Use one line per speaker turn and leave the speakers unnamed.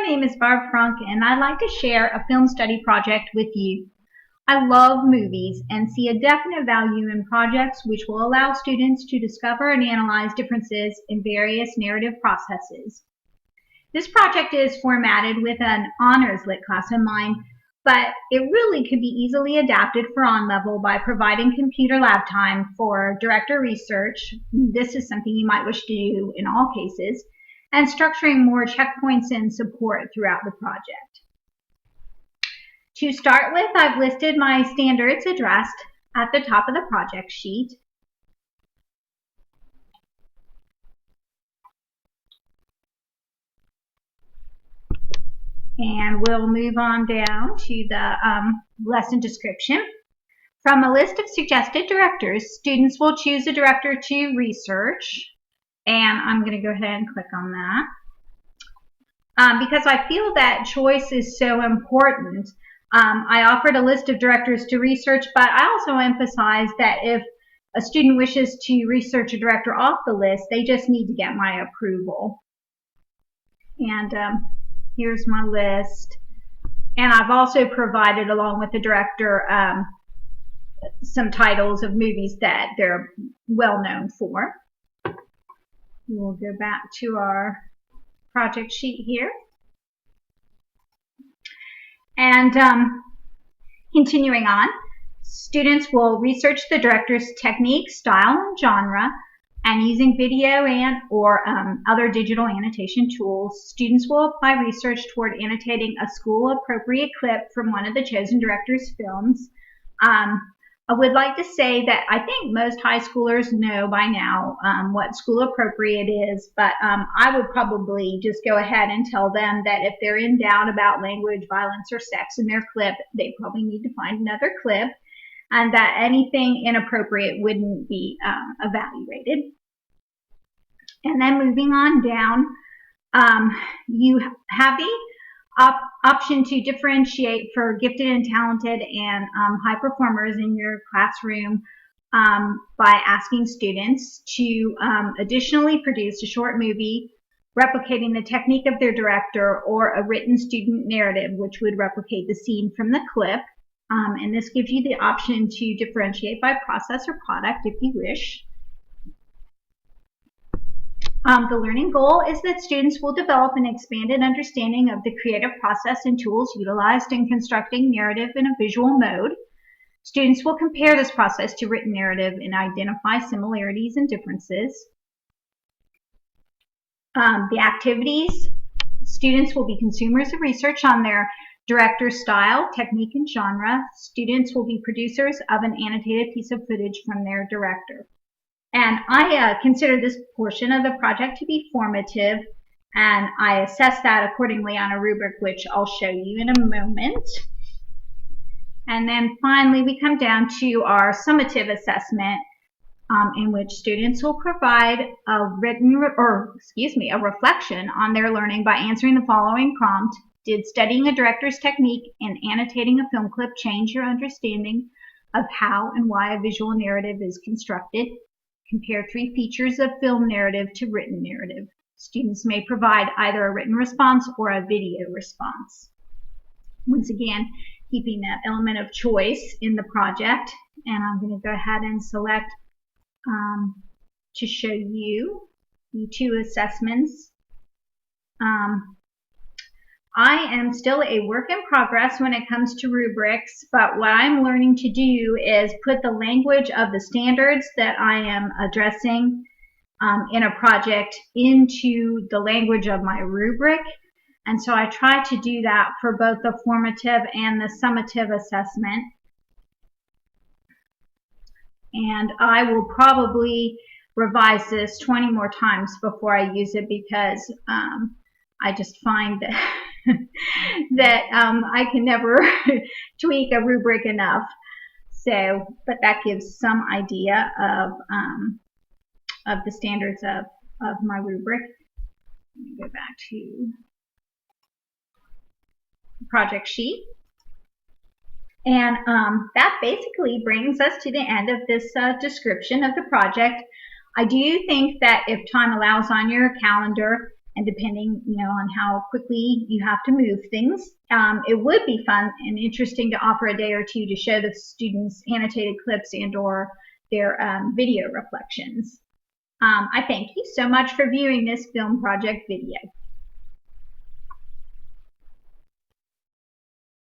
name is Barb Frank, and I'd like to share a film study project with you. I love movies and see a definite value in projects which will allow students to discover and analyze differences in various narrative processes. This project is formatted with an honors lit class in mind, but it really could be easily adapted for on-level by providing computer lab time for director research. This is something you might wish to do in all cases, and structuring more checkpoints and support throughout the project. To start with, I've listed my standards addressed at the top of the project sheet. And we'll move on down to the lesson description. From a list of suggested directors, students will choose a director to research. And I'm going to go ahead and click on that. Because I feel that choice is so important, I offered a list of directors to research, but I also emphasized that if a student wishes to research a director off the list, they just need to get my approval. And here's my list. And I've also provided, along with the director, some titles of movies that they're well known for. We'll go back to our project sheet here. And continuing on, students will research the director's technique, style, and genre, and using video and or other digital annotation tools, students will apply research toward annotating a school-appropriate clip from one of the chosen director's films. I would like to say that I think most high schoolers know by now what school appropriate is, but I would probably just go ahead and tell them that if they're in doubt about language, violence, or sex in their clip, they probably need to find another clip, and that anything inappropriate wouldn't be evaluated. And then moving on down, you have the option to differentiate for gifted and talented and high performers in your classroom by asking students to additionally produce a short movie replicating the technique of their director, or a written student narrative which would replicate the scene from the clip. And this gives you the option to differentiate by process or product if you wish. The learning goal is that students will develop an expanded understanding of the creative process and tools utilized in constructing narrative in a visual mode. Students will compare this process to written narrative and identify similarities and differences. The activities, students will be consumers of research on their director's style, technique, and genre. Students will be producers of an annotated piece of footage from their director. And I consider this portion of the project to be formative, and I assess that accordingly on a rubric, which I'll show you in a moment. And then finally, we come down to our summative assessment, in which students will provide a reflection on their learning by answering the following prompt. Did studying a director's technique and annotating a film clip change your understanding of how and why a visual narrative is constructed? Compare 3 features of film narrative to written narrative. Students may provide either a written response or a video response. Once again, keeping that element of choice in the project. And I'm going to go ahead and select to show you the 2 assessments. I am still a work in progress when it comes to rubrics, but what I'm learning to do is put the language of the standards that I am addressing in a project into the language of my rubric. And so I try to do that for both the formative and the summative assessment. And I will probably revise this 20 more times before I use it, because I just find that that I can never tweak a rubric enough. So, but that gives some idea of the standards of my rubric. Let me go back to the project sheet. And that basically brings us to the end of this description of the project. I do think that if time allows on your calendar, and depending, on how quickly you have to move things. It would be fun and interesting to offer a day or two to show the students annotated clips and or their video reflections. I thank you so much for viewing this film project video.